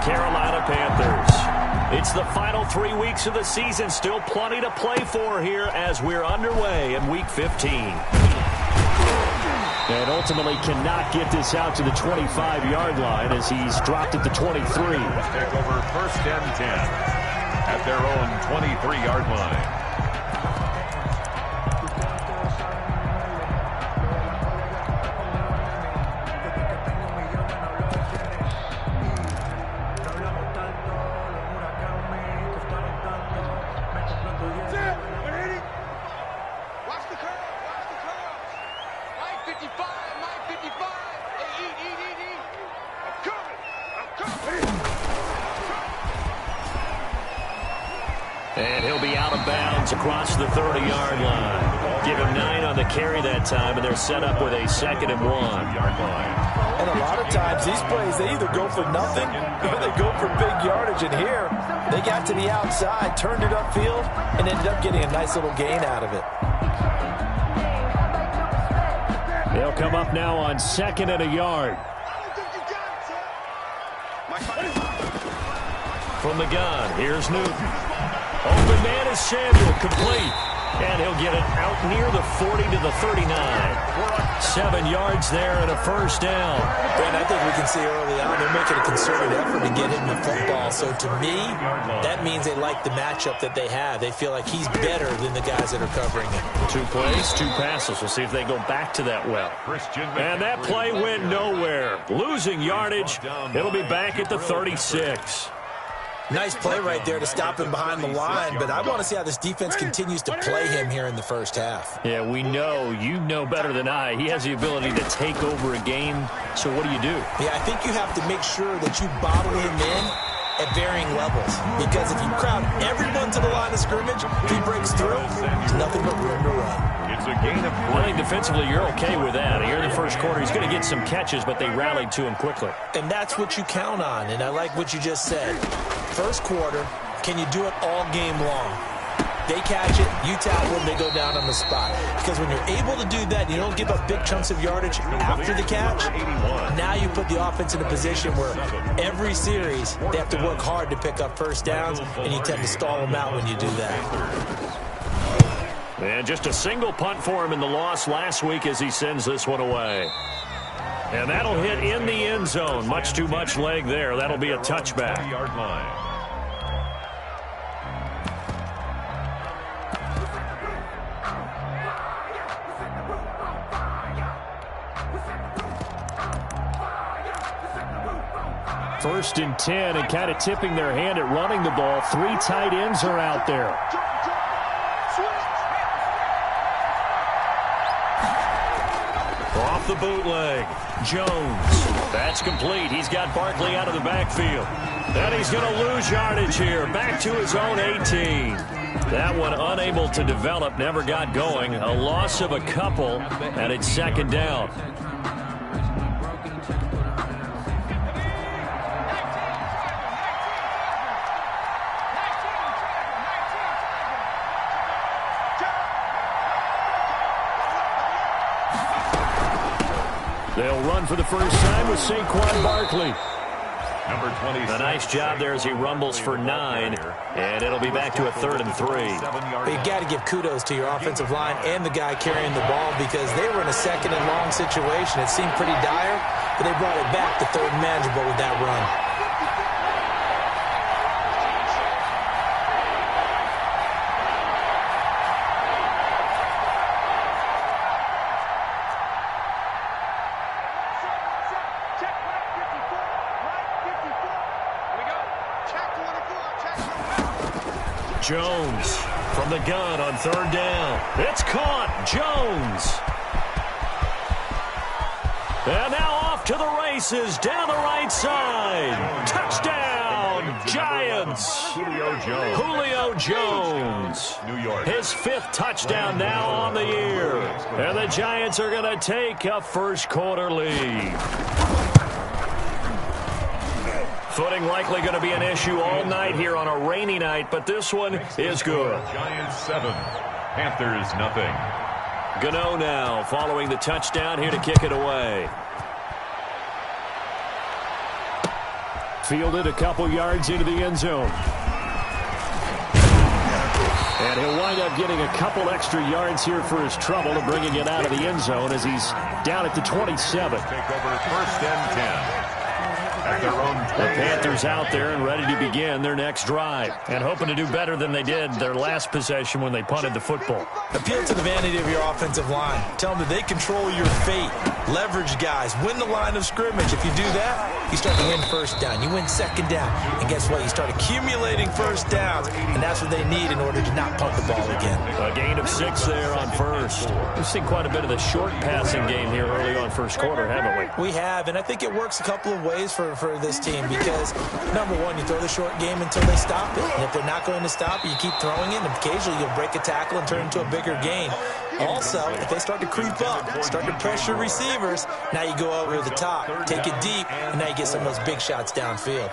Carolina Panthers. It's the final 3 weeks of the season. Still plenty to play for here as we're underway in Week 15. And ultimately cannot get this out to the 25-yard line as he's dropped at the 23. Take over 1st and 10 at their own 23-yard line. And he'll be out of bounds across the 30-yard line. Give him 9 on the carry that time, and they're set up with a 2nd and 1. And a lot of times these plays, they either go for nothing or they go for big yardage. And here, they got to the outside, turned it upfield, and ended up getting a nice little gain out of it. They'll come up now on 2nd and a yard. From the gun, here's Newton. Open man is Samuel, complete. And he'll get it out near the 40 to the 39. 7 yards there and a 1st down. And I think we can see early on they're making a concerted effort to get him the football. So to me, that means they like the matchup that they have. They feel like he's better than the guys that are covering him. 2 plays, 2 passes. We'll see if they go back to that well. And that play went nowhere. Losing yardage. It'll be back at the 36. Nice play right there to stop him behind the line, but I want to see how this defense continues to play him here in the first half. Yeah, we know, you know better than I, he has the ability to take over a game, so what do you do? Yeah, I think you have to make sure that you bottle him in at varying levels, because if you crowd everyone to the line of scrimmage, if he breaks through, there's nothing but room to run. It's a gain of 3. I think defensively you're okay with that. Here in the first quarter, he's going to get some catches, but they rallied to him quickly. And that's what you count on, and I like what you just said. First quarter, can you do it all game long? They catch it, you tackle them, they go down on the spot. Because when you're able to do that, you don't give up big chunks of yardage after the catch, now you put the offense in a position where every series they have to work hard to pick up 1st downs, and you tend to stall them out when you do that. And just a single punt for him in the loss last week as he sends this one away. And that'll hit in the end zone. Much too much leg there. That'll be a touchback. 3-yard line. First and 10, and kind of tipping their hand at running the ball. 3 tight ends are out there. Off the bootleg, Jones. That's complete. He's got Barkley out of the backfield. And he's going to lose yardage here. Back to his own 18. That one unable to develop, never got going. A loss of a couple, and it's 2nd down. They'll run for the first time with Saquon Barkley. Number 26. A nice job there as he rumbles for 9, and it'll be back to a 3rd and 3. You got to give kudos to your offensive line and the guy carrying the ball, because they were in a 2nd and long situation. It seemed pretty dire, but they brought it back to 3rd and manageable with that run. Jones from the gun on 3rd down. It's caught. Jones. And now off to the races down the right side. Touchdown, Giants. Julio Jones. New York. His 5th touchdown now on the year. And the Giants are going to take a first quarter lead. Footing likely going to be an issue all night here on a rainy night, but this one is good. Giants 7, Panthers nothing. Gano now following the touchdown here to kick it away. Fielded a couple yards into the end zone. And he'll wind up getting a couple extra yards here for his trouble and bringing it out of the end zone as he's down at the 27. Take over first and 10. At their own 20. The Panthers out there and ready to begin their next drive and hoping to do better than they did their last possession when they punted the football. Appeal to the vanity of your offensive line. Tell them that they control your fate. Leverage guys. Win the line of scrimmage. If you do that, you start to win first down. You win second down. And guess what? You start accumulating first downs. And that's what they need in order to not punt the ball again. A gain of 6 there on first. We've seen quite a bit of the short passing game here early on first quarter, haven't we? We have, and I think it works a couple of ways for this team because, number one, you throw the short game until they stop it. And if they're not going to stop it, you keep throwing it, and occasionally you'll break a tackle and turn it into a bigger gain. Also, if they start to creep up, start to pressure receivers, now you go over the top, take it deep, and now you get some of those big shots downfield.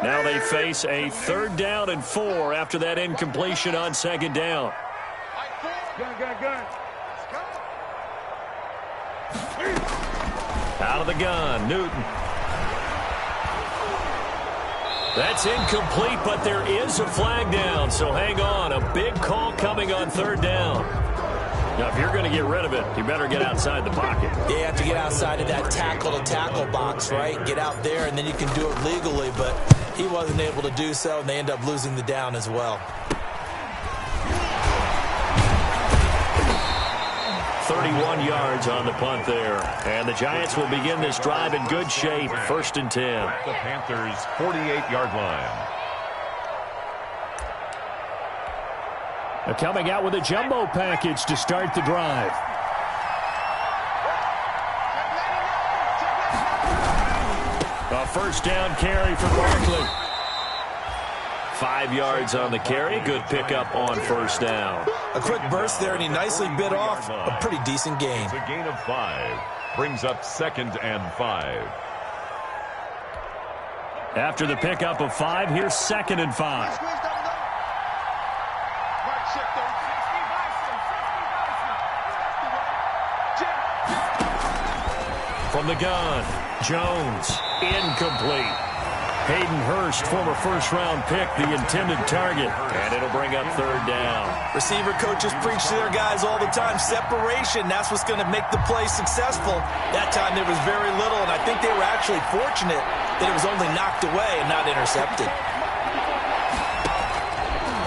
Now they face a 3rd down and 4 after that incompletion on 2nd down. Out of the gun, Newton. That's incomplete, but there is a flag down, so hang on. A big call coming on 3rd down. Now, if you're going to get rid of it, you better get outside the pocket. Yeah, you have to get outside of that tackle-to-tackle box, right? Get out there, and then you can do it legally, but he wasn't able to do so, and they end up losing the down as well. 31 yards on the punt there. And the Giants will begin this drive in good shape. 1st and 10. The Panthers' 48-yard line. Coming out with a jumbo package to start the drive. A 1st down carry for Barkley. 5 yards on the carry. Good pickup on 1st down. A quick burst there, and he nicely bit off a pretty decent gain. It's a gain of 5. Brings up 2nd and 5. After the pickup of 5, here's 2nd and 5. From the gun, Jones, incomplete. Hayden Hurst, former first-round pick, the intended target. And it'll bring up 3rd down. Receiver coaches preach to their guys all the time. Separation, that's what's going to make the play successful. That time there was very little, and I think they were actually fortunate that it was only knocked away and not intercepted.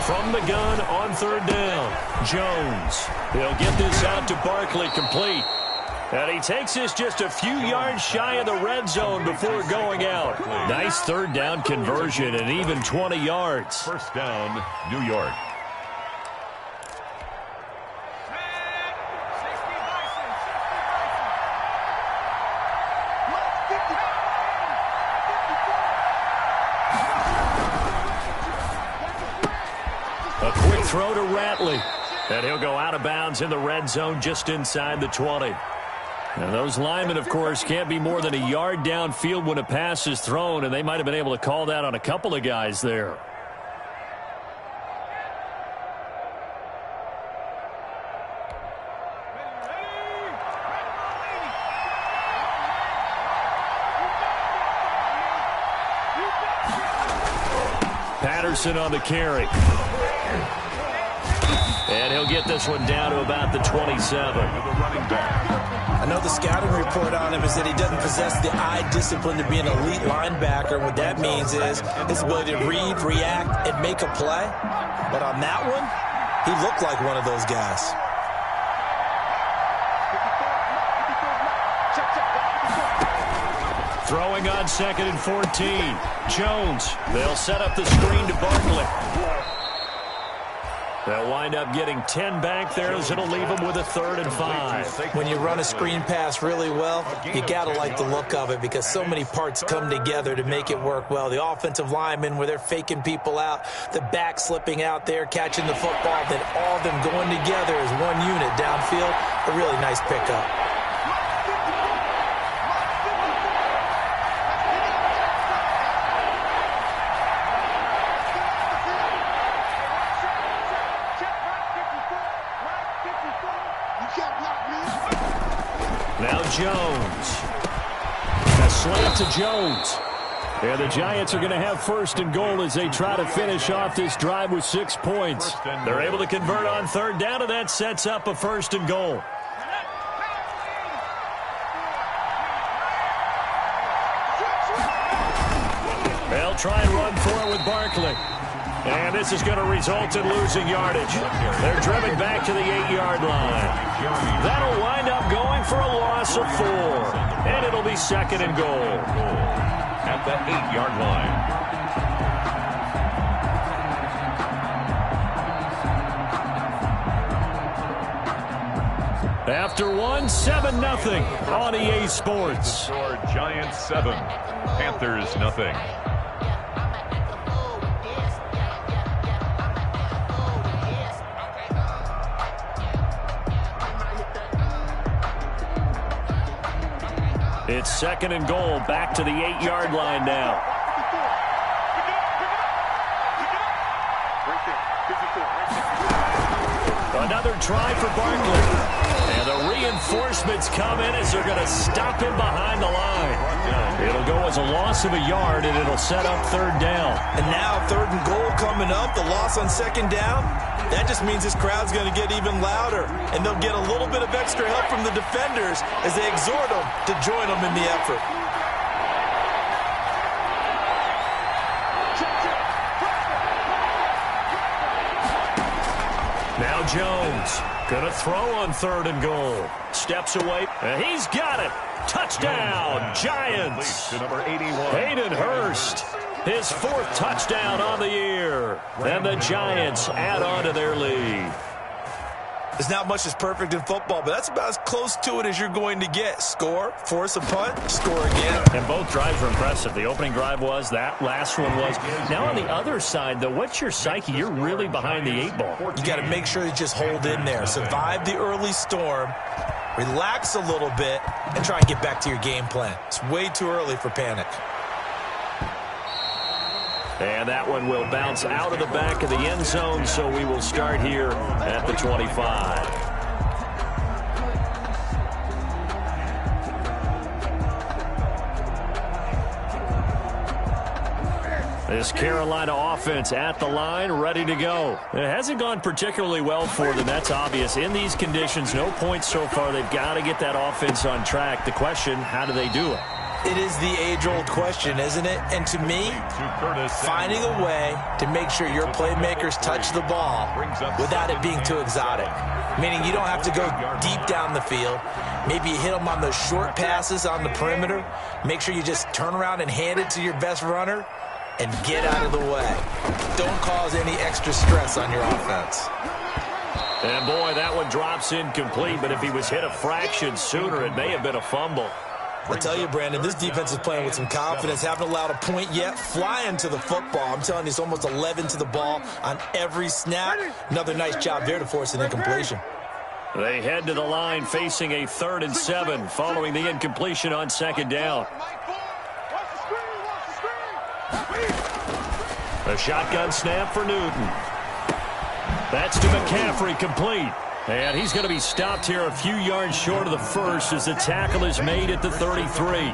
From the gun on 3rd down, Jones. He'll get this out to Barkley, complete. And he takes this just a few yards shy of the red zone before going out. Nice 3rd down conversion and even 20 yards. 1st down, New York. A quick throw to Ratley. And he'll go out of bounds in the red zone just inside the 20. And those linemen, of course, can't be more than a yard downfield when a pass is thrown, and they might have been able to call that on a couple of guys there. Patterson on the carry. And he'll get this one down to about the 27. I know the scouting report on him is that he doesn't possess the eye discipline to be an elite linebacker. What that means is his ability to read, react, and make a play. But on that one, he looked like one of those guys. Throwing on 2nd and 14. Jones. They'll set up the screen to Barkley. They'll wind up getting 10 back there as it'll leave them with a 3rd and 5. When you run a screen pass really well, you got to like the look of it because so many parts come together to make it work well. The offensive linemen where they're faking people out, the back slipping out there, catching the football, then all of them going together as one unit downfield. A really nice pickup. Jones. A slant to Jones. And the Giants are going to have first and goal as they try to finish off this drive with 6 points. They're able to convert on third down, and that sets up a first and goal. They'll try and run for it with Barkley. And this is going to result in losing yardage. They're driven back to the 8-yard line. That'll wind up going for a loss of 4. And it'll be second and goal. At the 8-yard line. After 7-0 on EA Sports. Giants 7, Panthers nothing. It's second and goal, back to the 8-yard line now. Another try for Barkley. And the reinforcements come in as they're going to stop him behind the line. It'll go as a loss of a yard, and it'll set up third down. And now third and goal coming up, the loss on second down. That just means this crowd's going to get even louder, and they'll get a little bit of extra help from the defenders as they exhort them to join them in the effort. Now Jones going to throw on third and goal. Steps away, and he's got it. Touchdown, Giants. To number 81. Hayden Hurst, his 4th touchdown on the year. And the Giants add on to their lead. There's not much that's perfect in football, but that's about as close to it as you're going to get. Score, force a punt, score again. And both drives were impressive. The opening drive was, that last one was. Now on the other side, though, what's your psyche? You're really behind the 8 ball. You got to make sure you just hold in there. Survive the early storm, relax a little bit, and try and get back to your game plan. It's way too early for panic. And that one will bounce out of the back of the end zone, so we will start here at the 25. This Carolina offense at the line, ready to go. It hasn't gone particularly well for them. That's obvious. In these conditions, no points so far. They've got to get that offense on track. The question, how do they do it? It is the age-old question, isn't it? And to me, finding a way to make sure your playmakers touch the ball without it being too exotic. Meaning you don't have to go deep down the field. Maybe you hit them on those short passes on the perimeter. Make sure you just turn around and hand it to your best runner and get out of the way. Don't cause any extra stress on your offense. And boy, that one drops incomplete, but if he was hit a fraction sooner, it may have been a fumble. I tell you, Brandon, this defense is playing with some confidence. Haven't allowed a point yet. Flying to the football. I'm telling you, it's almost 11 to the ball on every snap. Another nice job there to force an incompletion. They head to the line facing a 3rd and 7 following the incompletion on second down. A shotgun snap for Newton. That's to McCaffrey, complete. And he's going to be stopped here a few yards short of the first as the tackle is made at the 33.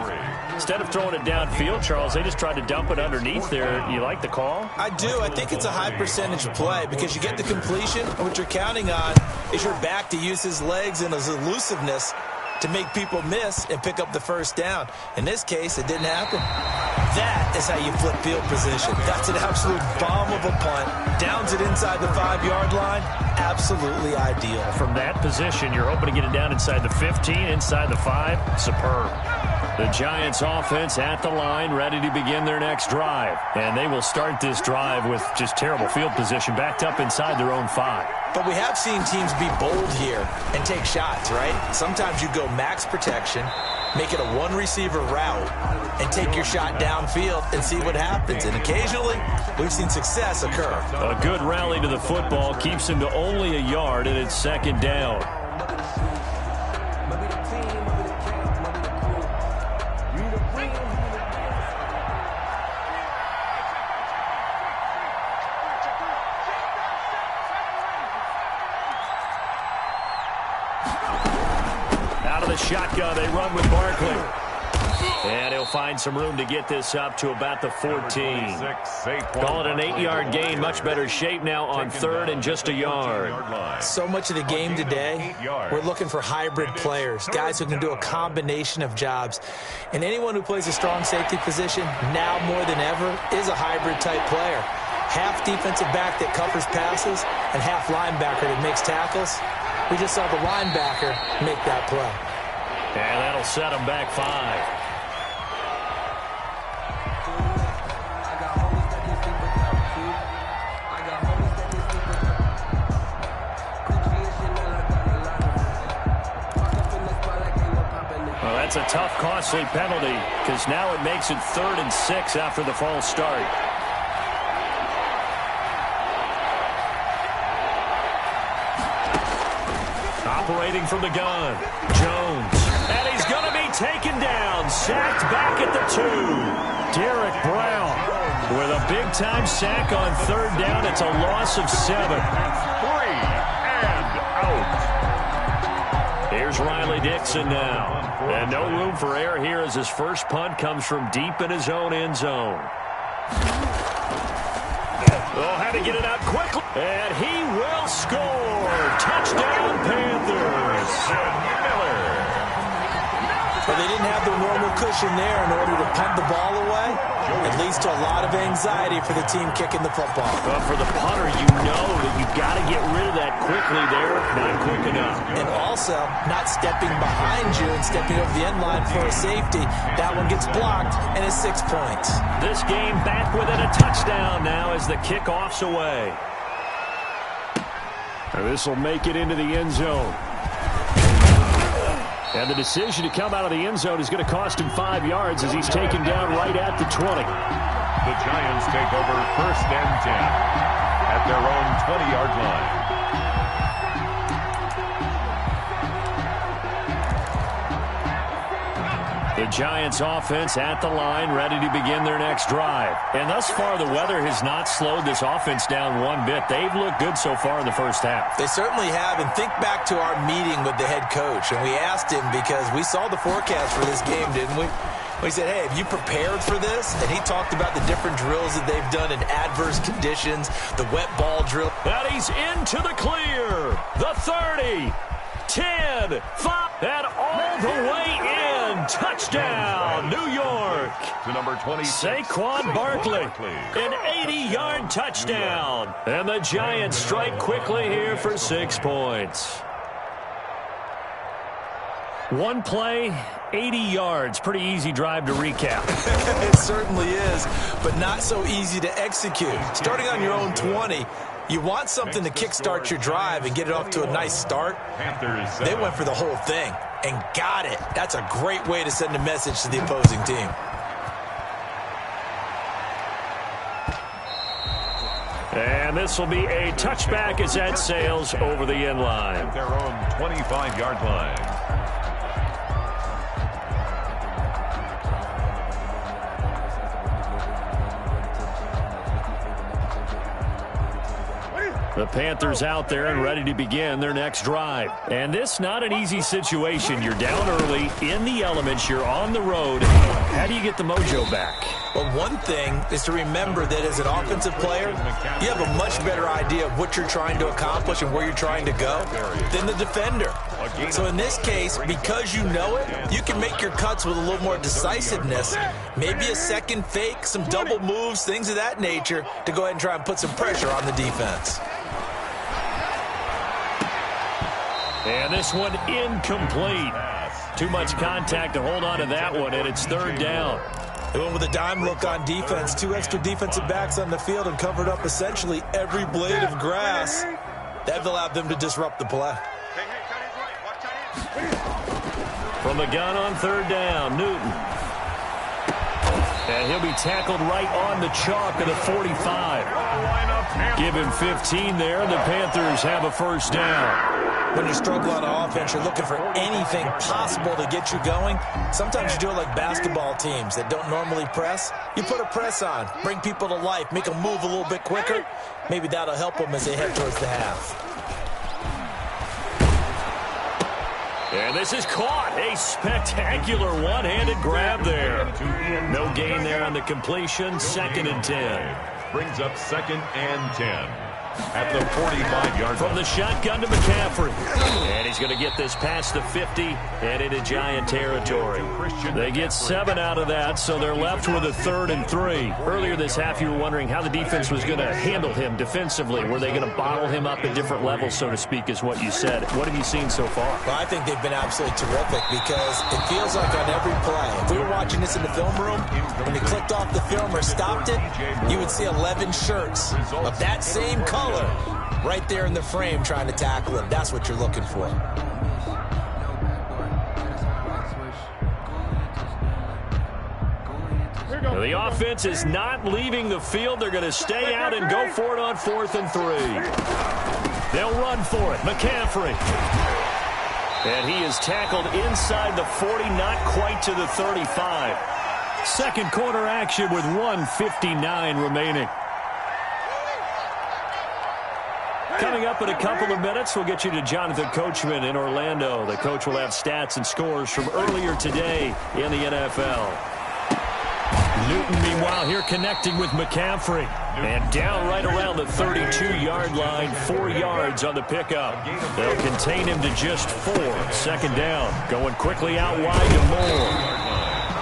Instead of throwing it downfield, Charles, they just tried to dump it underneath there. You like the call? I do. I think it's a high percentage play because you get the completion, and what you're counting on is your back to use his legs and his elusiveness to make people miss and pick up the first down. In this case, it didn't happen. That is how you flip field position. That's an absolute bomb of a punt. Downs it inside the 5-yard line. Absolutely ideal. From that position, you're hoping to get it down inside the 15, inside the 5. Superb. The Giants offense at the line, ready to begin their next drive. And they will start this drive with just terrible field position, backed up inside their own 5. But we have seen teams be bold here and take shots, right? Sometimes you go max protection, make it a one-receiver route, and take your shot downfield and see what happens. And occasionally, we've seen success occur. A good rally to the football keeps him to only a yard, and it's second down. shotgun. They run with Barkley. And he'll find some room to get this up to about the 14. Call it an 8-yard gain. Much better shape now on third and just a yard. So much of the game today, we're looking for hybrid players, guys who can do a combination of jobs. And anyone who plays a strong safety position, now more than ever, is a hybrid-type player. Half defensive back that covers passes and half linebacker that makes tackles. We just saw the linebacker make that play. And that'll set them back 5. Well, that's a tough, costly penalty because now it makes it 3rd and 6 after the false start. Operating from the gun, Jones. And he's going to be taken down, sacked back at the 2. Derek Brown with a big-time sack on 3rd down. It's a loss of 7. 3 and out. Here's Riley Dixon now. And no room for error here as his first punt comes from deep in his own end zone. Oh, had to get it out quickly. And he will score. Touchdown, Panthers. Well, they didn't have the normal cushion there in order to punt the ball away. It leads to a lot of anxiety for the team kicking the football. But for the punter, you know that you've got to get rid of that quickly there. Not quick enough. And also, not stepping behind you and stepping over the end line for a safety. That one gets blocked, and it's 6 points. This game back within a touchdown now as the kickoff's away. And this will make it into the end zone. And the decision to come out of the end zone is going to cost him 5 yards as he's taken down right at the 20. The Giants take over 1st and 10 at their own 20-yard line. The Giants offense at the line, ready to begin their next drive. And thus far, the weather has not slowed this offense down one bit. They've looked good so far in the first half. They certainly have. And think back to our meeting with the head coach. And we asked him because we saw the forecast for this game, didn't we? We said, hey, have you prepared for this? And he talked about the different drills that they've done in adverse conditions, the wet ball drill. And he's into the clear. The 30, 10, 5, and all the way in. Touchdown, New York. To number 20, Saquon Barkley. An 80-yard touchdown. And the Giants strike quickly here for 6 points. One play, 80 yards. Pretty easy drive to recap. It certainly is, but not so easy to execute. Starting on your own 20, you want something to kickstart your drive and get it off to a nice start. They went for the whole thing and got it. That's a great way to send a message to the opposing team. And this will be a touchback as that sails over the end line. At their own 25-yard line. The Panthers out there and ready to begin their next drive. And this not an easy situation. You're down early, in the elements, you're on the road. How do you get the mojo back? Well, one thing is to remember that as an offensive player, you have a much better idea of what you're trying to accomplish and where you're trying to go than the defender. So in this case, because you know it, you can make your cuts with a little more decisiveness. Maybe a second fake, some double moves, things of that nature to go ahead and try and put some pressure on the defense. And this one incomplete. Too much contact to hold on to that one, and it's 3rd down. They went with a dime look on defense. 2 extra defensive backs on the field and covered up essentially every blade of grass. That allowed them to disrupt the play. From the gun on 3rd down, Newton. And he'll be tackled right on the chalk of the 45. Give him 15 there, and the Panthers have a 1st down. When you struggle on offense, you're looking for anything possible to get you going. Sometimes you do it like basketball teams that don't normally press. You put a press on, bring people to life, make them move a little bit quicker. Maybe that'll help them as they head towards the half. And this is caught. A spectacular one-handed grab there. No gain there on the completion. 2nd and 10. Brings up 2nd and 10. At the 45-yard line. From the shotgun to McCaffrey. And he's going to get this past the 50 and into Giant territory. They get 7 out of that, so they're left with a 3rd and 3. Earlier this half, you were wondering how the defense was going to handle him defensively. Were they going to bottle him up at different levels, so to speak, is what you said. What have you seen so far? Well, I think they've been absolutely terrific because it feels like on every play, if we were watching this in the film room, when he clicked off the film or stopped it, you would see 11 shirts of that same color right there in the frame trying to tackle him. That's what you're looking for. The offense is not leaving the field. They're going to stay out and go for it on 4th and 3. They'll run for it. McCaffrey. And he is tackled inside the 40, not quite to the 35. Second quarter action with 1:59 remaining. Coming up in a couple of minutes, we'll get you to Jonathan Coachman in Orlando. The coach will have stats and scores from earlier today in the NFL. Newton, meanwhile, here connecting with McCaffrey. And down right around the 32-yard line, 4 yards on the pickup. They'll contain him to just 4. 2nd down. Going quickly out wide to Moore.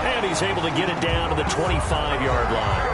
And he's able to get it down to the 25-yard line.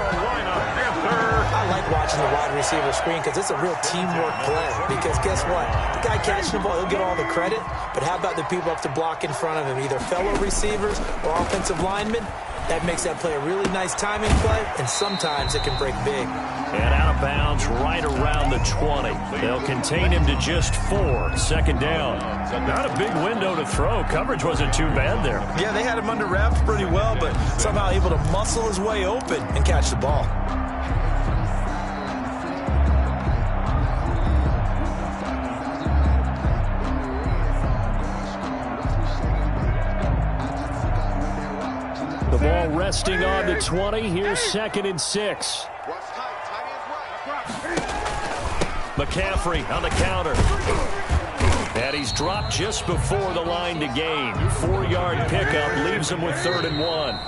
I like watching the wide receiver screen because it's a real teamwork play. Because guess what? The guy catching the ball, he'll get all the credit. But how about the people up to block in front of him, either fellow receivers or offensive linemen? That makes that play a really nice timing play, and sometimes it can break big. And out of bounds right around the 20. They'll contain him to just 4. 2nd down. Not a big window to throw. Coverage wasn't too bad there. Yeah, they had him under wraps pretty well, but somehow able to muscle his way open and catch the ball. The ball resting on the 20. Here's 2nd and 6. McCaffrey on the counter. And he's dropped just before the line to gain. 4-yard pickup leaves him with 3rd and 1.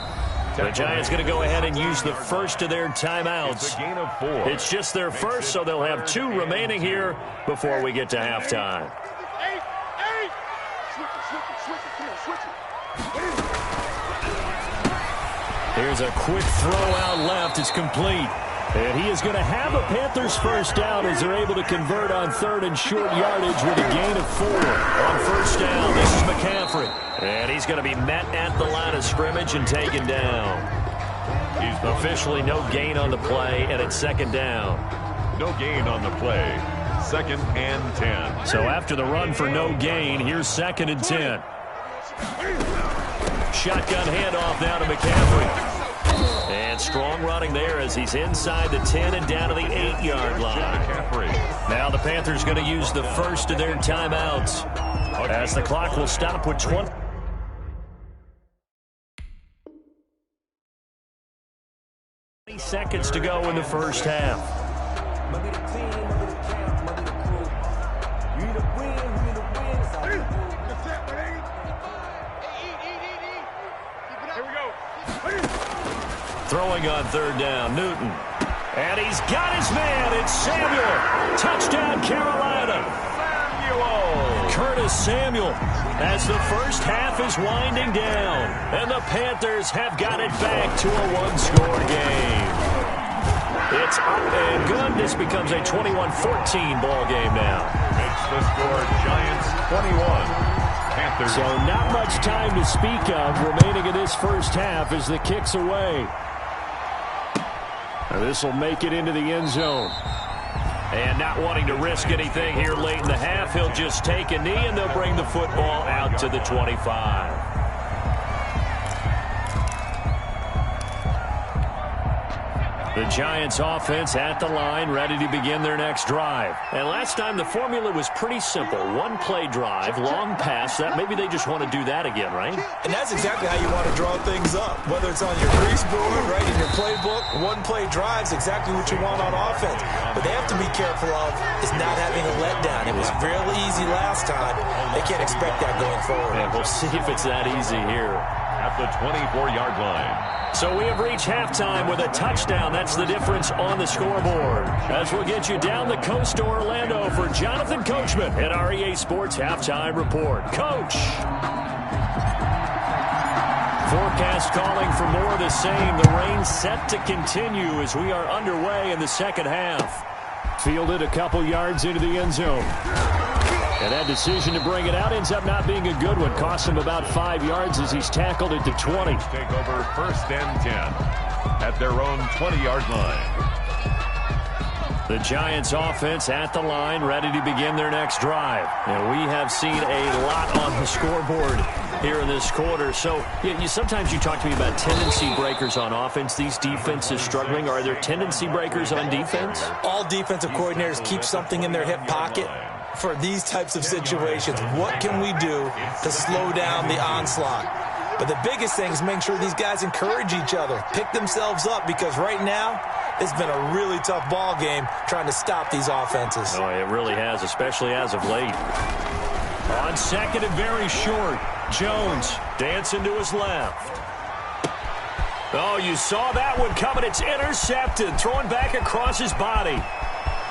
The Giants going to go ahead and use the first of their timeouts. It's just their first, so they'll have 2 remaining here before we get to halftime. Here's a quick throw out left. It's complete. And he is going to have a Panthers first down as they're able to convert on 3rd and short yardage with a gain of 4. On 1st down, this is McCaffrey. And he's going to be met at the line of scrimmage and taken down. He's officially no gain on the play, and it's 2nd down. No gain on the play. 2nd and 10. So after the run for no gain, here's 2nd and 10. Shotgun handoff now to McCaffrey. And strong running there as he's inside the 10 and down to the 8-yard line. Now the Panthers going to use the first of their timeouts as the clock will stop with 20 seconds to go in the first half. Throwing on 3rd down, Newton. And he's got his man. It's Samuel. Touchdown, Carolina. Curtis Samuel as the first half is winding down. And the Panthers have got it back to a 1-score game. It's up and good. This becomes a 21-14 ball game now. Makes the score Giants 21. Panthers. So not much time to speak of remaining in this first half as the kick's away. This will make it into the end zone. And not wanting to risk anything here late in the half, he'll just take a knee and they'll bring the football out to the 25. The Giants offense at the line, ready to begin their next drive. And last time the formula was pretty simple. One play drive, long pass. That maybe they just want to do that again, right? And that's exactly how you want to draw things up. Whether it's on your grease board, right, in your playbook, one play drive is exactly what you want on offense. But they have to be careful of is not having a letdown. It was real easy last time. They can't expect that going forward. And we'll see if it's that easy here. At the 24-yard line. So we have reached halftime with a touchdown. That's the difference on the scoreboard. As we'll get you down the coast to Orlando for Jonathan Coachman at our EA Sports Halftime Report. Coach. Forecast calling for more of the same. The rain set to continue as we are underway in the second half. Fielded a couple yards into the end zone. And that decision to bring it out ends up not being a good one. Cost him about 5 yards as he's tackled at the 20. Take over 1st and 10 at their own 20-yard line. The Giants offense at the line, ready to begin their next drive. And we have seen a lot on the scoreboard here in this quarter. So sometimes you talk to me about tendency breakers on offense. These defenses struggling. Are there tendency breakers on defense? All defensive coordinators keep something in their hip pocket for these types of situations. What can we do to slow down the onslaught? But the biggest thing is making sure these guys encourage each other, pick themselves up, because right now it's been a really tough ball game trying to stop these offenses. Oh, it really has, especially as of late. On second and very short, Jones dancing to his left. Oh, you saw that one coming. It's intercepted, throwing back across his body.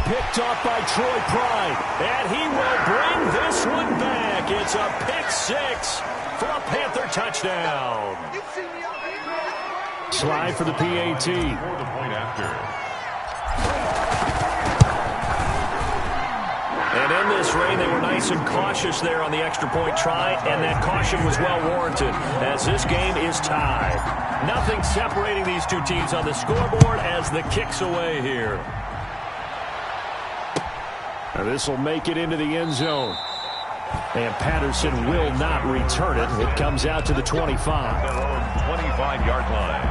Picked off by Troy Pride, and he will bring this one back. It's a pick six for a Panther touchdown. Slide for the PAT. For the point after. And in this rain, they were nice and cautious there on the extra point try, and that caution was well warranted as this game is tied. Nothing separating these two teams on the scoreboard as the kick's away here. Now this will make it into the end zone. And Patterson will not return it. It comes out to the 25. Their own 25-yard line.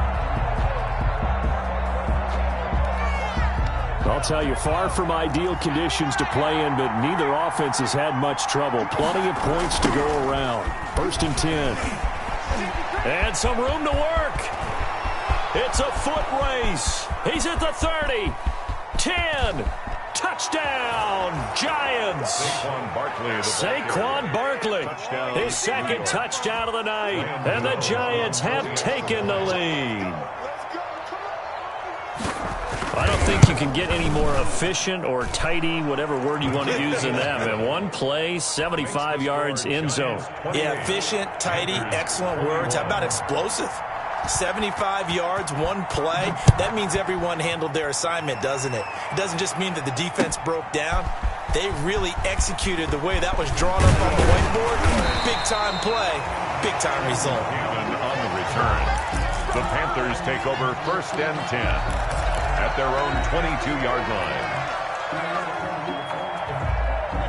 I'll tell you, far from ideal conditions to play in, but neither offense has had much trouble. Plenty of points to go around. 1st and 10. And some room to work. It's a foot race. He's at the 30. 10. Touchdown, Giants. Saquon Barkley, his second touchdown of the night. And the Giants have taken the lead. I don't think you can get any more efficient or tidy, whatever word you want to use in that, man. One play, 75 yards, end zone. Yeah, efficient, tidy, excellent words. How about explosive? 75 yards, one play. That means everyone handled their assignment, doesn't it? It doesn't just mean that the defense broke down. They really executed the way that was drawn up on the whiteboard. Big-time play, big-time result. And on the return, the Panthers take over 1st and 10 at their own 22-yard line.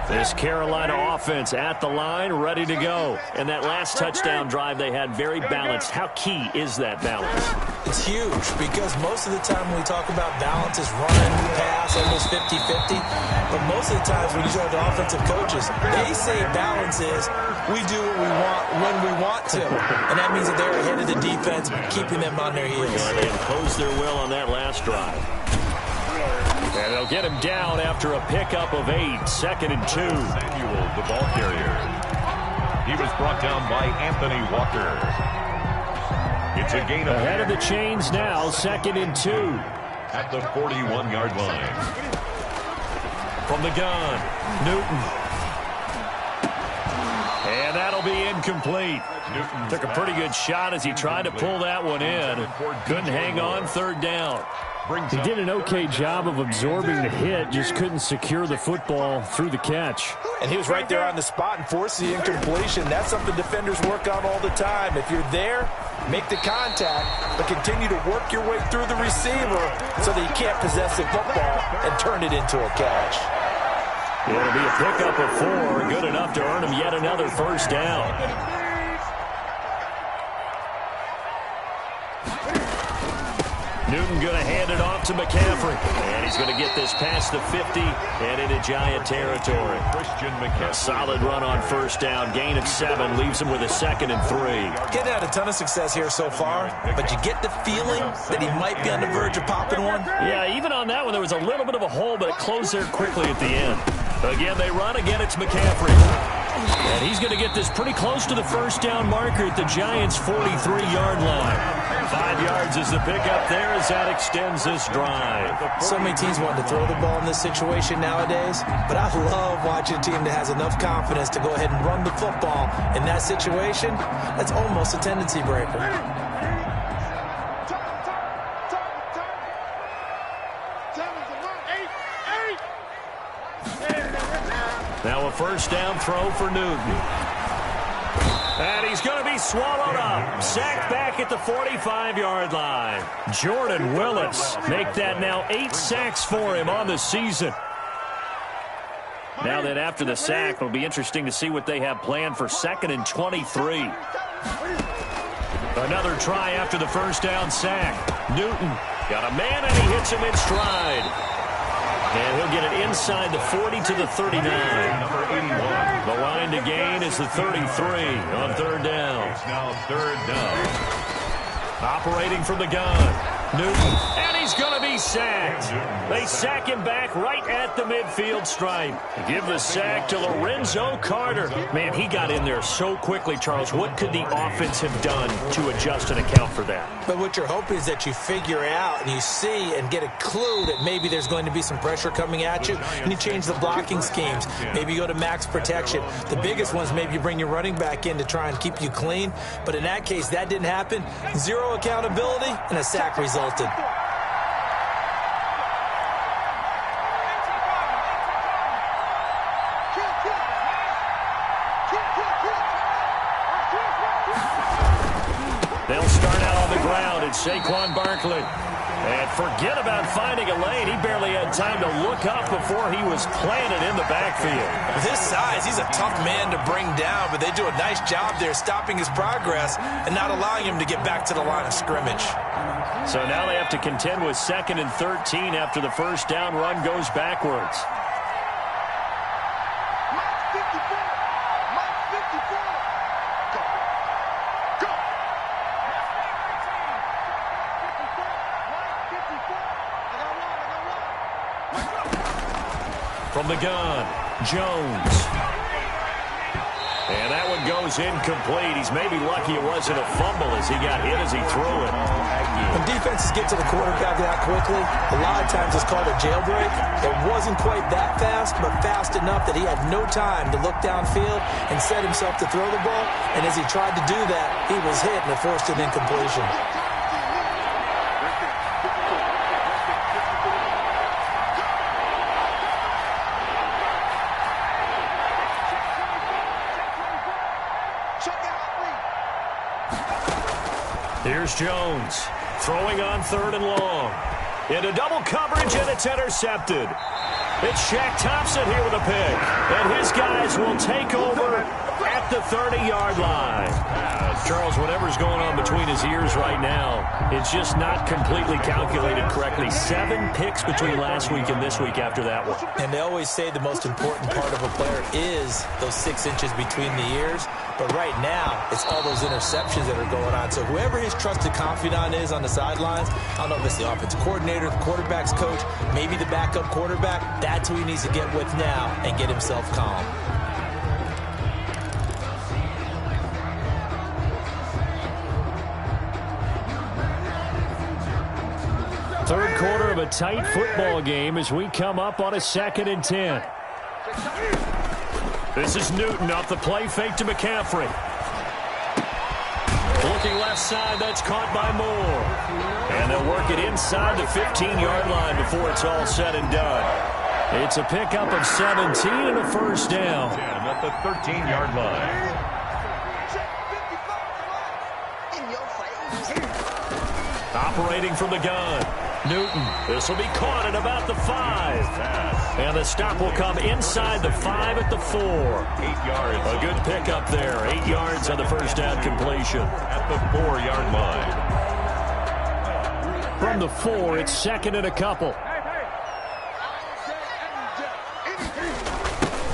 This Carolina offense at the line, ready to go. And that last touchdown drive they had very balanced. How key is that balance? It's huge because most of the time when we talk about balance is running, pass, almost 50-50. But most of the times when you talk to offensive coaches, they say balance is we do what we want when we want to. And that means that they're ahead of the defense, keeping them on their heels. They imposed their will on that last drive. And they'll get him down after a pickup of 8, 2nd and 2. Samuel, the ball carrier. He was brought down by Anthony Walker. It's a gain of ahead of the chains now, 2nd and 2. At the 41-yard line. From the gun, Newton. And that'll be incomplete. Newton took a pretty good shot as he tried to pull that one in. Couldn't hang on, 3rd down. He did an okay job of absorbing the hit, just couldn't secure the football through the catch. And he was right there on the spot and forced the incompletion. That's something defenders work on all the time. If you're there, make the contact, but continue to work your way through the receiver so that you can't possess the football and turn it into a catch. It'll be a pickup of 4, good enough to earn him yet another 1st down. Newton going to hand it off to McCaffrey. And he's going to get this past the 50 and into Giant territory. Christian McCaffrey. A solid run on first down. Gain of 7 leaves him with a 2nd and 3. Getting had a ton of success here so far, but you get the feeling that he might be on the verge of popping one. Yeah, even on that one, there was a little bit of a hole, but it closed there quickly at the end. Again, they run. Again, it's McCaffrey. And he's going to get this pretty close to the first down marker at the Giants' 43-yard line. 5 yards is the pickup there as that extends this drive. So many teams want to throw the ball in this situation nowadays, but I love watching a team that has enough confidence to go ahead and run the football in that situation. That's almost a tendency breaker. Now a first down throw for Newton. And he's going to be swallowed up. Sacked back at the 45-yard line. Jordan Willis make that now 8 sacks for him on the season. Now that after the sack, it'll be interesting to see what they have planned for 2nd and 23. Another try after the first down sack. Newton got a man and he hits him in stride. And he'll get it inside the 40 to the 39. Number 81. The line to gain is the 33 on third down. It's now third down. Operating from the gun. Newton. And he's going to be sacked. They sack him back right at the midfield stripe. Give the sack to Lorenzo Carter. Man, he got in there so quickly, Charles. What could the offense have done to adjust and account for that? But what you're hoping is that you figure out and you see and get a clue that maybe there's going to be some pressure coming at you, and you change the blocking schemes. Maybe you go to max protection. The biggest ones, maybe you bring your running back in to try and keep you clean. But in that case, that didn't happen. 0 accountability, and a sack resulted. They'll start out on the ground. It's Saquon Barkley. And forget about finding a lane. He barely had time to look up before he was planted in the backfield. With his size, he's a tough man to bring down, but they do a nice job there stopping his progress and not allowing him to get back to the line of scrimmage. So now they have to contend with 2nd and 13 after the first down run goes backwards. From the gun, Jones. And that one goes incomplete. He's maybe lucky it wasn't a fumble as he got hit as he threw it. When defenses get to the quarterback that quickly, a lot of times it's called a jailbreak. It wasn't quite that fast, but fast enough that he had no time to look downfield and set himself to throw the ball. And as he tried to do that, he was hit and it forced an incompletion. Here's Jones throwing on 3rd and long. Into double coverage, and it's intercepted. It's Shaq Thompson here with a pick. And his guys will take over at the 30-yard line. Charles, whatever's going on between his ears right now, it's just not completely calculated correctly. 7 picks between last week and this week after that one. And they always say the most important part of a player is those 6 inches between the ears. But right now, it's all those interceptions that are going on. So whoever his trusted confidant is on the sidelines, I don't know if it's the offensive coordinator, the quarterback's coach, maybe the backup quarterback, that's who he needs to get with now and get himself calm. Third quarter of a tight football game as we come up on a 2nd and 10. This is Newton off the play fake to McCaffrey. Looking left side, that's caught by Moore. And they'll work it inside the 15-yard line before it's all said and done. It's a pickup of 17 and a first down. At the 13-yard line. Operating from the gun. Newton. This will be caught at about the 5. And the stop will come inside the 5 at the 4. 8 yards. A good pickup there. 8 yards on the first down completion. At the 4-yard line. from the 4. It's second and a couple.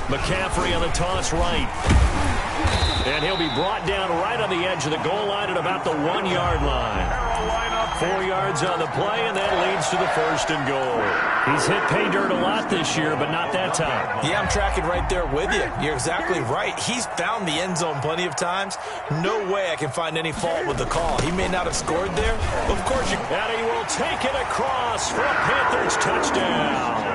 McCaffrey on the toss right. And he'll be brought down right on the edge of the goal line at about the 1-yard line. 4 yards on the play, and that leads to the first and goal. He's hit pay dirt a lot this year, but not that time. Yeah, I'm tracking right there with you. You're exactly right. He's found the end zone plenty of times. No way I can find any fault with the call. He may not have scored there. Of course you... And he will take it across for a Panthers touchdown.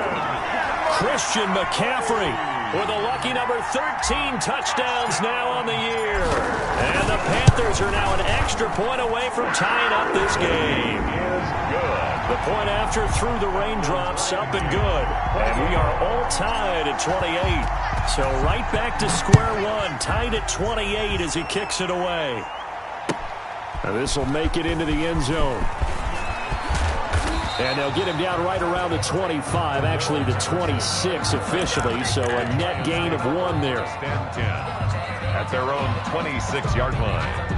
Christian McCaffrey with a lucky number 13 touchdowns now on the year. And the Panthers are now an extra point away from tying up this game. The point after through the raindrops, up and good. And we are all tied at 28. So right back to square one, tied at 28 as he kicks it away. And this will make it into the end zone. And they'll get him down right around the 25, actually the 26 officially, so a net gain of 1 there. At their own 26-yard line.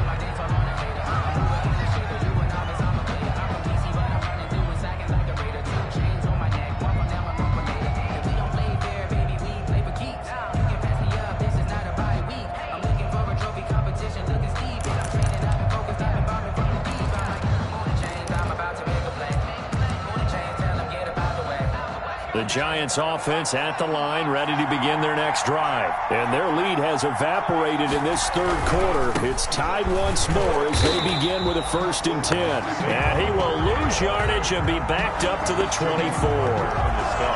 The Giants offense at the line, ready to begin their next drive. And their lead has evaporated in this third quarter. It's tied once more as they begin with a 1st and 10. And he will lose yardage and be backed up to the 24.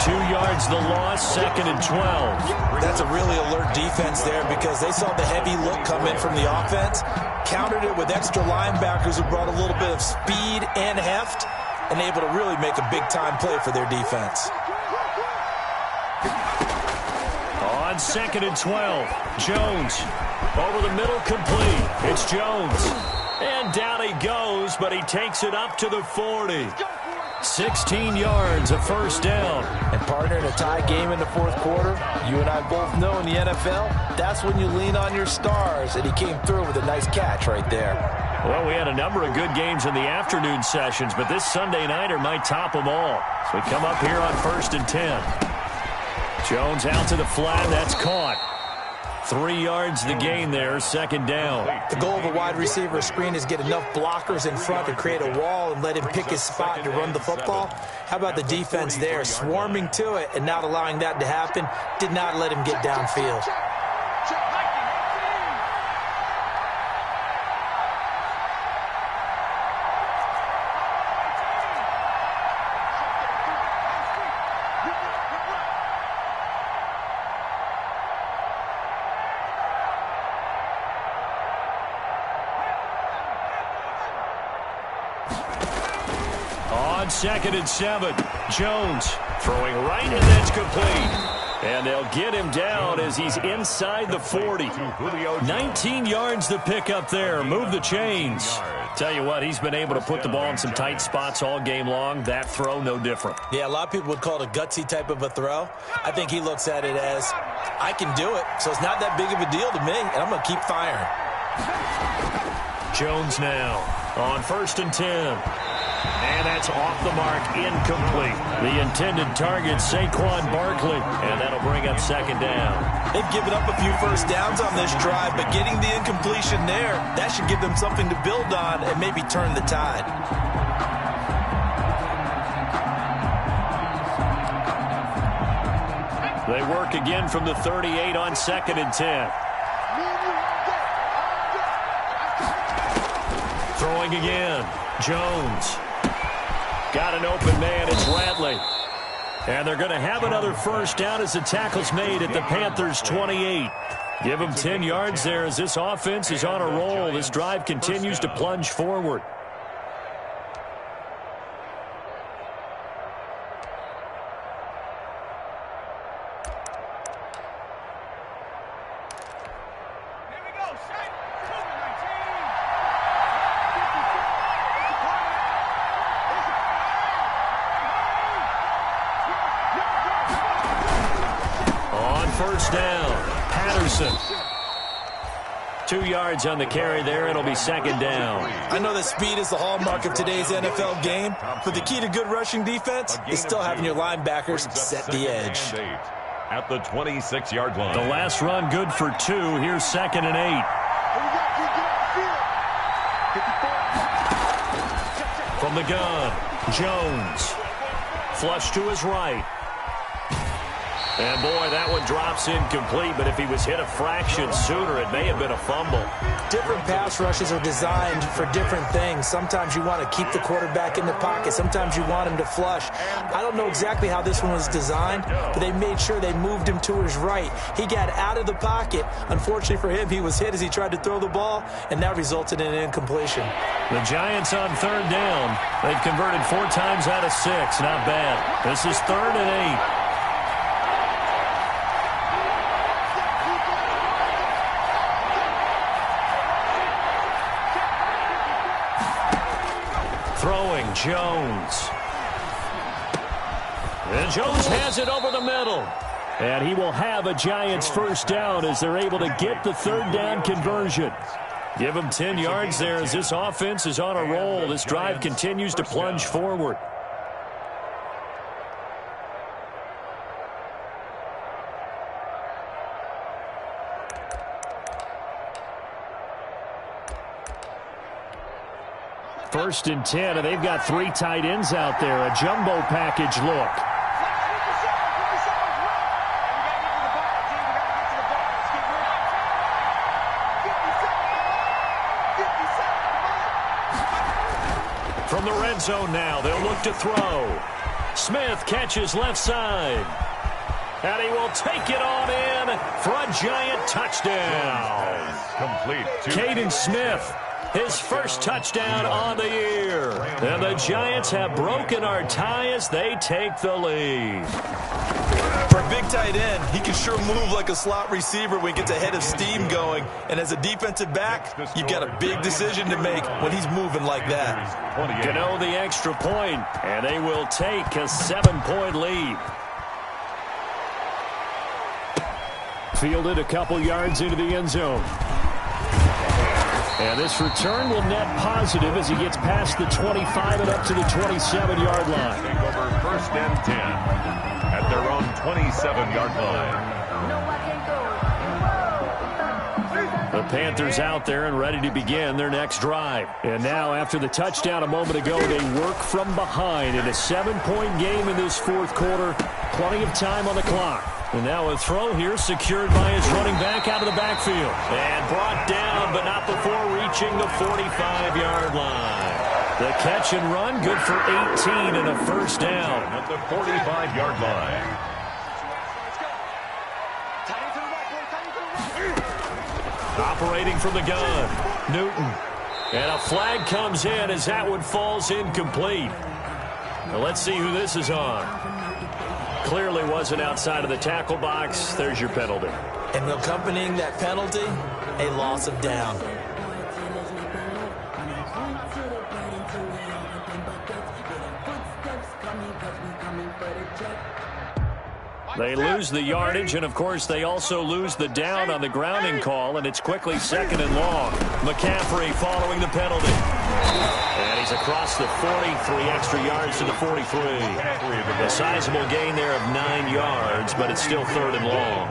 2 yards the loss, 2nd and 12. That's a really alert defense there because they saw the heavy look come in from the offense, countered it with extra linebackers who brought a little bit of speed and heft, and able to really make a big-time play for their defense. On 2nd and 12, Jones over the middle, complete. It's Jones. And down he goes, but he takes it up to the 40. 16 yards, a 1st down. And partner, in a tie game in the 4th quarter, you and I both know in the NFL, that's when you lean on your stars, and he came through with a nice catch right there. Well, we had a number of good games in the afternoon sessions, but this Sunday nighter might top them all. So we come up here on 1st and 10. Jones out to the flat. That's caught. 3 yards the gain there, 2nd down. The goal of a wide receiver screen is get enough blockers in front to create a wall and let him pick his spot to run the football. How about the defense there, swarming to it and not allowing that to happen? Did not let him get downfield. On 2nd and 7, Jones throwing right, and that's complete. And they'll get him down as he's inside the 40. 19 yards to pick up there. Move the chains. Tell you what, he's been able to put the ball in some tight spots all game long. That throw, no different. Yeah, a lot of people would call it a gutsy type of a throw. I think he looks at it as, I can do it, so it's not that big of a deal to me, and I'm going to keep firing. Jones now on 1st and 10. And that's off the mark, incomplete. The intended target, Saquon Barkley, and that'll bring up 2nd down. They've given up a few 1st downs on this drive, but getting the incompletion there, that should give them something to build on and maybe turn the tide. They work again from the 38 on 2nd and 10. Throwing again, Jones. Got an open man, it's Ratley. And they're going to have another 1st down as the tackle's made at the Panthers' 28. Give them 10 yards there as this offense is on a roll. This drive continues to plunge forward. 2 yards on the carry there. It'll be second down. I know that speed is the hallmark of today's NFL game, but the key to good rushing defense is still having your linebackers set the edge. At the 26-yard line. The last run good for 2. Here's second and 8. From the gun, Jones. Flush to his right. And, boy, that one drops incomplete, but if he was hit a fraction sooner, it may have been a fumble. Different pass rushes are designed for different things. Sometimes you want to keep the quarterback in the pocket. Sometimes you want him to flush. I don't know exactly how this one was designed, but they made sure they moved him to his right. He got out of the pocket. Unfortunately for him, he was hit as he tried to throw the ball, and that resulted in an incompletion. The Giants on third down. They've converted 4 times out of 6. Not bad. This is third and 8. Throwing, Jones. And Jones has it over the middle. And he will have a Giants first down as they're able to get the third down conversion. Give him 10 yards there as this offense is on a roll. This drive continues to plunge forward. First and 10, and they've got 3 tight ends out there. A jumbo package look. From the red zone now, they'll look to throw. Smith catches left side. And he will take it on in for a Giant touchdown. Complete. Caden Smith. His first touchdown on the year. And the Giants have broken our tie as they take the lead. For a big tight end, he can sure move like a slot receiver when he gets a head of steam going. And as a defensive back, you've got a big decision to make when he's moving like that. Gano the extra point, and they will take a 7-point lead. Fielded a couple yards into the end zone. And this return will net positive as he gets past the 25 and up to the 27-yard line. Take over first and 10 at their own 27-yard line. The Panthers out there and ready to begin their next drive. And now, after the touchdown a moment ago, they work from behind in a 7-point game in this fourth quarter. Plenty of time on the clock. And now a throw here secured by his running back out of the backfield. And brought down, but not before reaching the 45-yard line. The catch and run, good for 18 and a first down. At the 45-yard line. Operating from the gun, Newton. And a flag comes in as that one falls incomplete. Now let's see who this is on. Clearly wasn't outside of the tackle box. There's your penalty. And accompanying that penalty, a loss of down. They lose the yardage, and, of course, they also lose the down on the grounding call, and it's quickly second and long. McCaffrey following the penalty. And he's across the 40, 3 extra yards to the 43. A sizable gain there of 9 yards, but it's still third and long.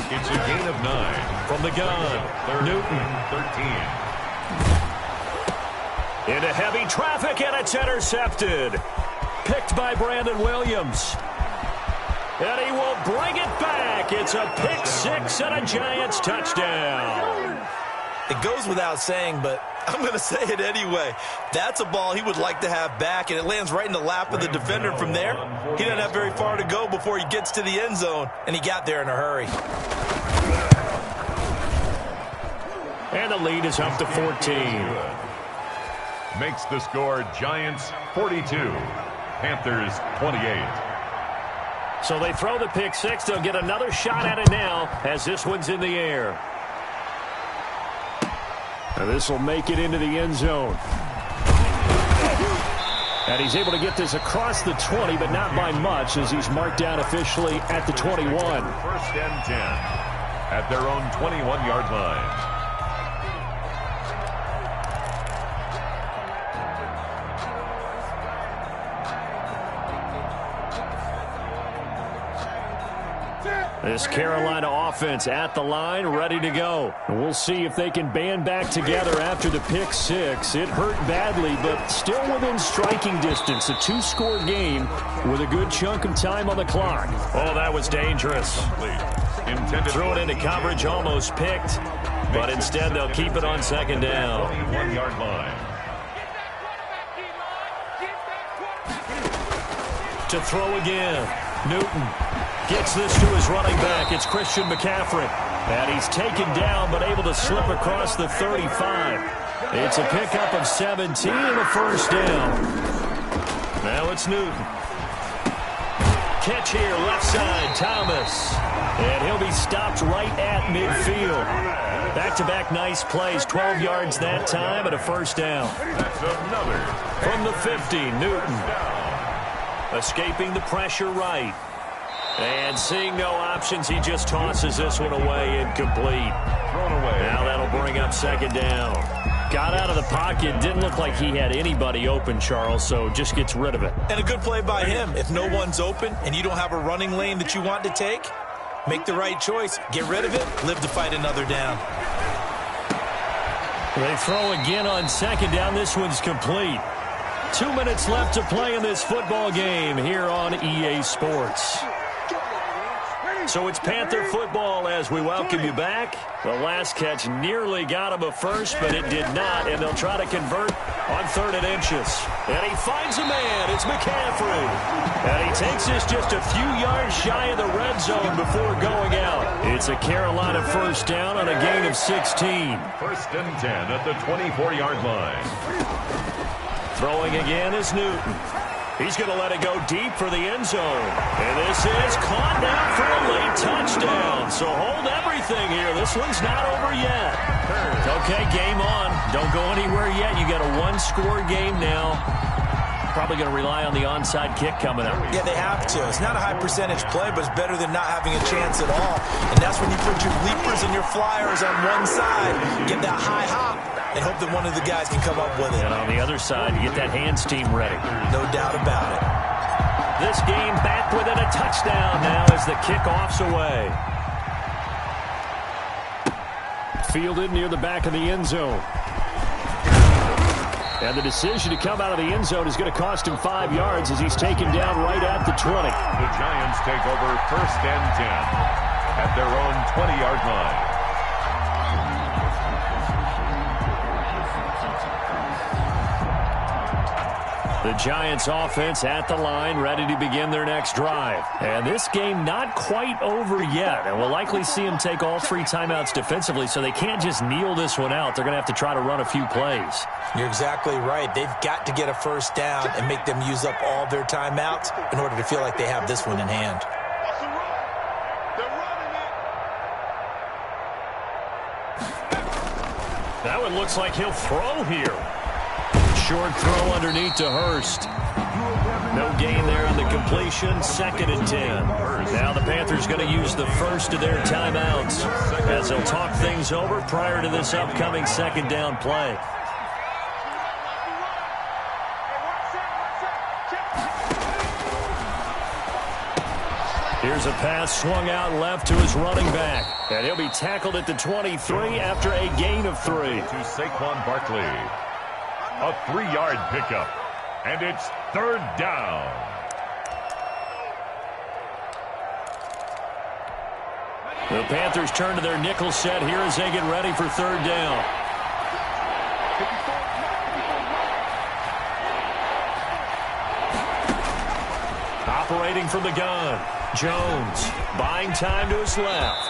It's a gain of 9. From the gun, Newton. 13. Into heavy traffic, and it's intercepted. Picked by Brandon Williams. And he will bring it back. It's a pick 6 and a Giants touchdown. It goes without saying, but I'm going to say it anyway. That's a ball he would like to have back, and it lands right in the lap of the defender from there. He doesn't have very far to go before he gets to the end zone, and he got there in a hurry. And the lead is up to 14. Makes the score Giants 42, Panthers 28. So they throw the pick 6. They'll get another shot at it now as this one's in the air. And this will make it into the end zone. And he's able to get this across the 20, but not by much as he's marked down officially at the 21. First and 10 at their own 21-yard line. This Carolina offense at the line, ready to go. We'll see if they can band back together after the pick six. It hurt badly, but still within striking distance. A two-score game with a good chunk of time on the clock. Oh, that was dangerous. Threw it into coverage, almost picked, but instead they'll keep it on second down. 21-yard line. To throw again. Newton gets this to his running back. It's Christian McCaffrey. And he's taken down but able to slip across the 35. It's a pickup of 17 and a first down. Now it's Newton. Catch here, left side, Thomas. And he'll be stopped right at midfield. Back-to-back nice plays, 12 yards that time and a first down. That's another. From the 50, Newton. Escaping the pressure right. And seeing no options, he just tosses this one away, incomplete. Thrown away. Now that'll bring up second down. Got out of the pocket. Didn't look like he had anybody open, Charles, so just gets rid of it. And a good play by him. If no one's open and you don't have a running lane that you want to take, make the right choice. Get rid of it. Live to fight another down. They throw again on second down. This one's complete. 2 minutes left to play in this football game here on EA Sports. So it's Panther football as we welcome you back. The last catch nearly got him a first, but it did not, and they'll try to convert on 3rd and inches. And he finds a man. It's McCaffrey. And he takes this just a few yards shy of the red zone before going out. It's a Carolina first down on a gain of 16. 1st and 10 at the 24-yard line. Throwing again is Newton. He's going to let it go deep for the end zone. And this is caught now for a late touchdown. So hold everything here. This one's not over yet. Okay, game on. Don't go anywhere yet. You got a one-score game now. Probably going to rely on the onside kick coming up. Yeah, they have to. It's not a high-percentage play, but it's better than not having a chance at all. And that's when you put your leapers and your flyers on one side, get that high hop, and hope that one of the guys can come up with it. And on the other side, you get that hands team ready. No doubt about it. This game back within a touchdown now as the kickoff's away. Fielded near the back of the end zone. And the decision to come out of the end zone is going to cost him 5 yards as he's taken down right at the 20. The Giants take over 1st and 10 at their own 20-yard line. The Giants offense at the line, ready to begin their next drive. And this game not quite over yet. And we'll likely see them take all 3 timeouts defensively, so they can't just kneel this one out. They're going to have to try to run a few plays. You're exactly right. They've got to get a first down and make them use up all their timeouts in order to feel like they have this one in hand. That one looks like he'll throw here. Short throw underneath to Hurst. No gain there on the completion. 2nd and 10. Now the Panthers going to use the first of their timeouts as they'll talk things over prior to this upcoming second down play. Here's a pass swung out left to his running back. And he'll be tackled at the 23 after a gain of 3. To Saquon Barkley. A 3-yard pickup. And it's 3rd down. The Panthers turn to their nickel set here as they get ready for 3rd down. Operating from the gun. Jones buying time to his left.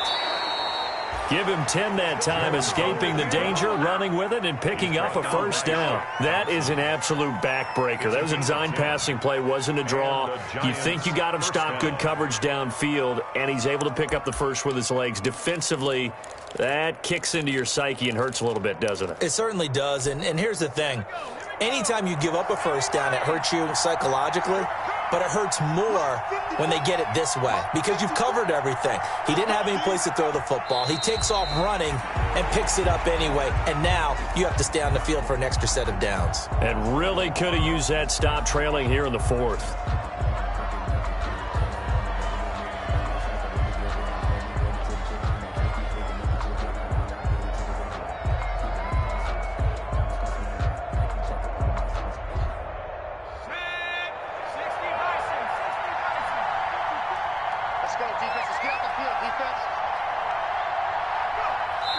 Give him 10 that time, escaping the danger, running with it, and picking up a first down. That is an absolute backbreaker. That was a design passing play, wasn't a draw. You think you got him stopped, good coverage downfield, and he's able to pick up the first with his legs. Defensively, that kicks into your psyche and hurts a little bit, doesn't it? It certainly does, and here's the thing. Anytime you give up a first down, it hurts you psychologically, but it hurts more when they get it this way because you've covered everything. He didn't have any place to throw the football. He takes off running and picks it up anyway, and now you have to stay on the field for an extra set of downs. And really could have used that stop trailing here in the 4th.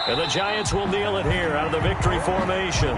And the Giants will kneel it here out of the victory formation.